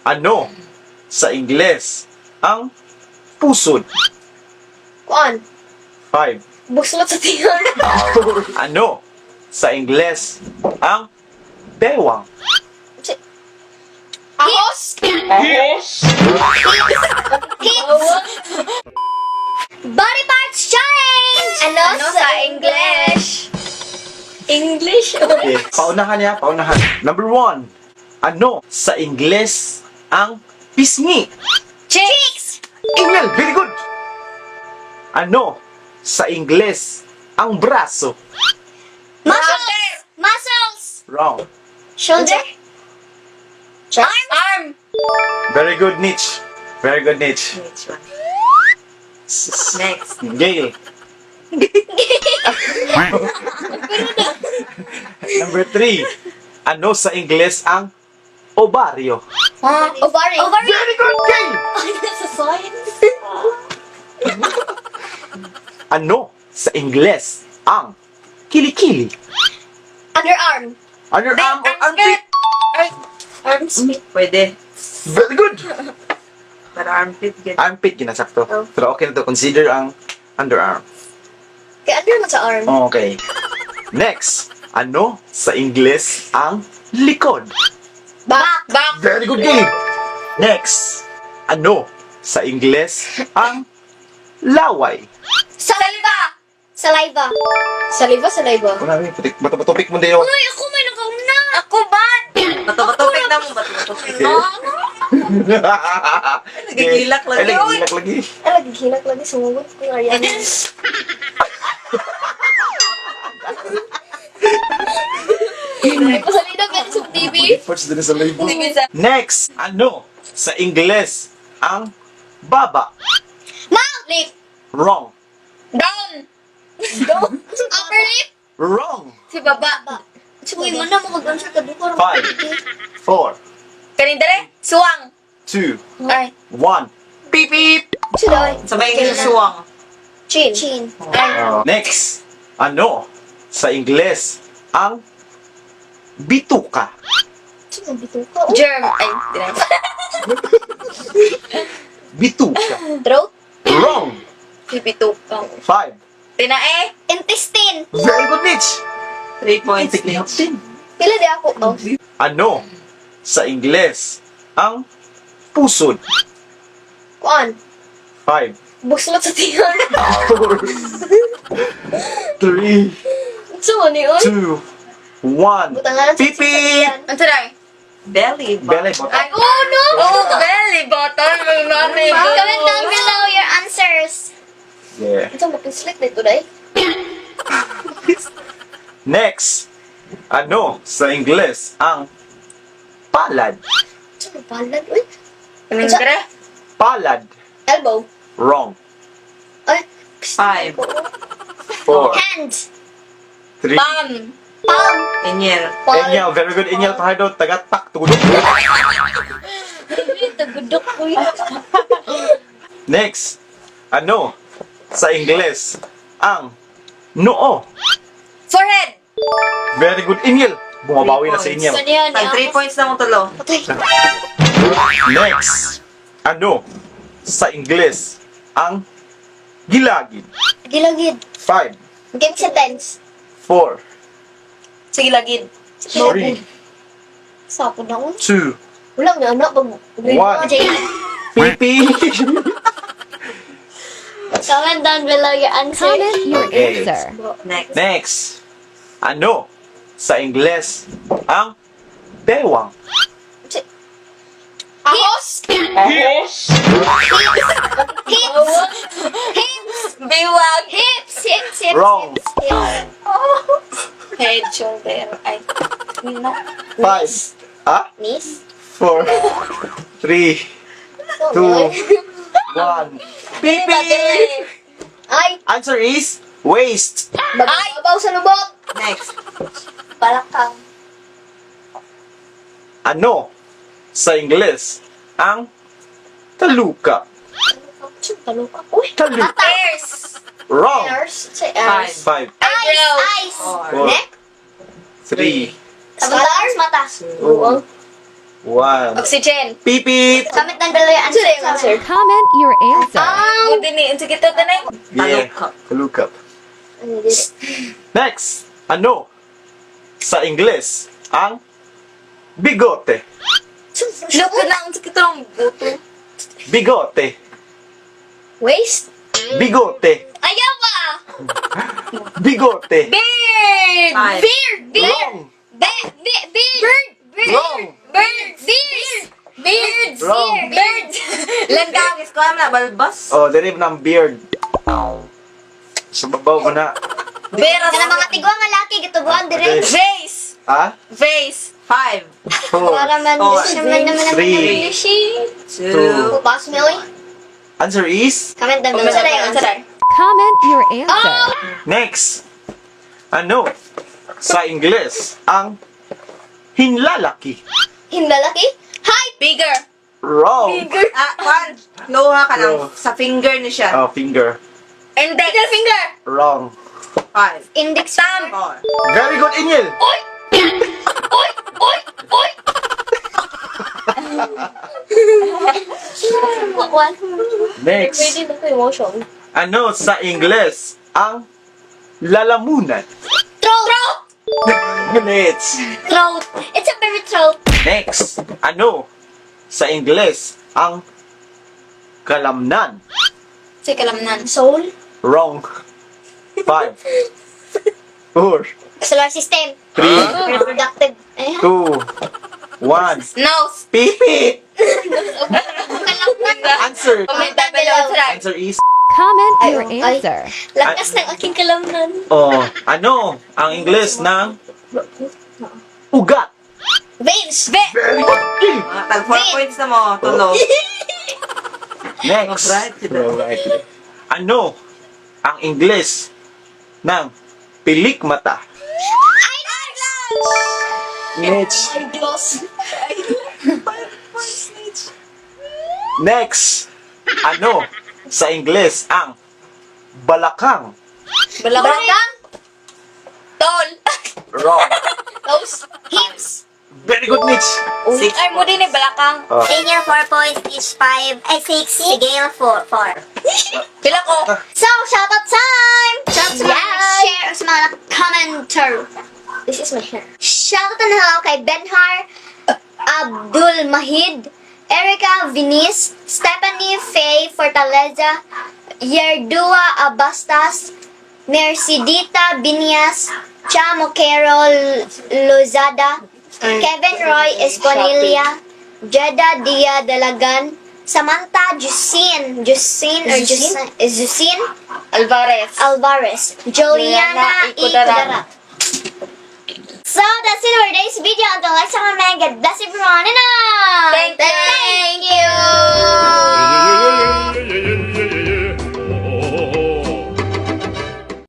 Ano sa Ingles ang pusod? Kuan. 5. Buslot sa tiyan. Ano sa Ingles ang bewang? Ahos. Yes! Hits. Body parts challenge. Ano sa English? English. Okay, paunahan niya, paunahan. Number 1. Ano sa Ingles ang pisngi? Cheeks. Ingel, very good! Ano sa Ingles ang braso? Muscles. Muscles. Wrong. Shoulder. Arm. Very good, Nitch. Very good, Nitch. Next. Gail. Number 3. Ano sa Ingles ang ovaryo? Ovary. Ovary. Very good, Gail! Sa science. Ano sa Ingles ang kilikili? Underarm. Underarm or armpit? Arms. Pwede. Very good! Pero armpit, good. Armpit, ginasakto. Oh. Pero okay na to. Consider ang underarm. Kaya under mo sa arm. Okay. Next. Ano sa Ingles ang likod? Back. Back. Very good, Gail! Next. Ano sa Ingles ang laway? Saliva. Saliva. Saliva, saliva. Marami, bato-batopik mo din yun. Uy, ako may nakauna. Ako ba? Bato-batupik na mo, bato-batupik. Nagigilak lagi. Ay, nagigilak lagi. Ay, naghihilak lagi. Sumugod ko nga yan. Ay, pasalina ka sa TV. Parts din sa live. Hindi bisa. Next. Ano sa Ingles ang baba? Mouth. Lip. Wrong. Down. Down. Upper lip. Wrong. Si baba. Uy, mo na mag-answer ka dito. 5, 4, Kanindere? Suwang. 2, Ay. 1. Beep, beep. Sudoy. Sabay kayo suwang. Chin. Chin. Ay. Next. Ano sa Ingles ang bituka? Sino bito ka? Germ. Ay, dinay. Bituka. Throat. Wrong. Bito ka. 5. Tinae. Intestine. Very good, Nitch. 3 points. Tik ni Hapsin. Pila di ako. Oh. Ano sa Ingles ang pusod? Kuan. 5, Buslot sa tiyan. 4, 3, So, ano yun? 2, 1. Butangan sa Pipi! Ano tayo? Belly. Belly button. Ay, oh no! Oh, belly button. May mami. Comment down below your answers. Yeah. Ito, mapinslik na ito, day. Next. Ano sa Ingles ang palad? Ito, mabalad. Uy. Kanindere? Palad. Elbow. Wrong. Ay. 5. 4, Hand. 3. Palm. Palm. Inyel. Inyal, very good. Inyal, pahado. Tagatak, tugudok. Tagudok ko yun. Next. Ano sa Ingles ang noo? Forehead. Very good. Inyal. Bumabawi na sa Inyal. Ano yan? Tag 3 points na mong tulo. Patay. Next. Ano sa Ingles ang gilagid? Gilagid. 5, Game sentence. 4, Sige, lagid. 3, Sapo na ko. 2, Wala, may anak. One. pipi. Comment down below your answers. Comment your Okay. answer. Next. Next. Ano sa Ingles ang bewang? Ahos. Hips. Biwag. Hips. Hips. Wrong. Head, shoulder. Ay. 5, Knees. 4, 3, 2, 1. Pipi. Ay. Answer is waist. Magbabaw sa lubot. Next. Balakang. Ano sa Ingles ang taluka? Taluka. Uy. Taluka. Ears. Wrong. Ears. Sa ears. 5, Eyes. Eyes. 4. Neck. 3, Mata. Mata. 2, 1. Oxygen. Pipit! Comment ng dalawa yung answer. Answer, answer. Comment your answer. Good din. Sige to, tanay. Yeah. Talukap. Talukap. Ano dili? Next. Ano? Sa Ingles, ang bigote. Look na, ang sakit lang buto. Bigote. Waist? Bigote. Ayaw ba? Bigote. Beard! Beard! Beard! Wrong. Beard! Beard! Wrong. Beard! Beard! Beard! Wrong. Beard! Landawis ko, alam na, balbas. Oh, derive ng beard. Sa babaw mo na. Beras. Kana mga tigwa nga laki gitubuan dire. Okay. Vase. Ah? Vase. 5. 4. Para man Oh, naman naman three. Two. Upas Millie. Answer is? Comment ng dalawa yung answer. Comment your answer. Next. Ano? Sa Ingles, ang hinlalaki. Himlalaki? Hi! Bigger. Wrong. One. Loha ka lang. No. Sa finger ni siya. Oh, finger. Index. Finger. Wrong. 5. Index Thumb. finger. Very good, Inyel. Oy! Oy! Oy! Oy! What? Next. Pwede na ko emotion. Ano sa Ingles, ang lalamunan. Throat! Nitch. Throat! It's a very throat. Next. Ano sa Ingles, ang kalamnan. Say kalamnan. Soul? Wrong. 5. 4. Solar system. 3. Reproductive. 2. 1. Nose. Pipi! Kalamnan. Answer. Comment ng dalawa. Answer is... Comment your Ay. answer. Lakas ng aking kalamnan. Oh, ano ang Ingles ng ugat? Veins. Very good. Tag 4 points na mo. Tulo. Next. Alright. Ano ang Ingles ng pilik mata? Nitch. Eyeglass. Next. Ano sa Ingles ang balakang? Balakang. Tol. Wrong. Toes. Hips. Very good, Nitch. Ay, mo din eh, balakang. Oh. Daniel 4 points, each 5. Ay, 6. Si Gail 4. Pila ko. So, shoutout time! Shoutout sa mga share sa mga commenter. This is my hair. Shoutout na hello kay Benhar, Abdul Mahid, Erica Vinis, Stephanie Faye Fortaleza, Yerdua Abastas, Mercedita Binias, Chamo Carol Lozada, Kevin Roy Esponilla, Jeda Dia Dalagan, Samantha Jusine Alvarez, Juliana Ikudara. So that's it for today's video. Until next time, God bless everyone. And Thank you. Thank you.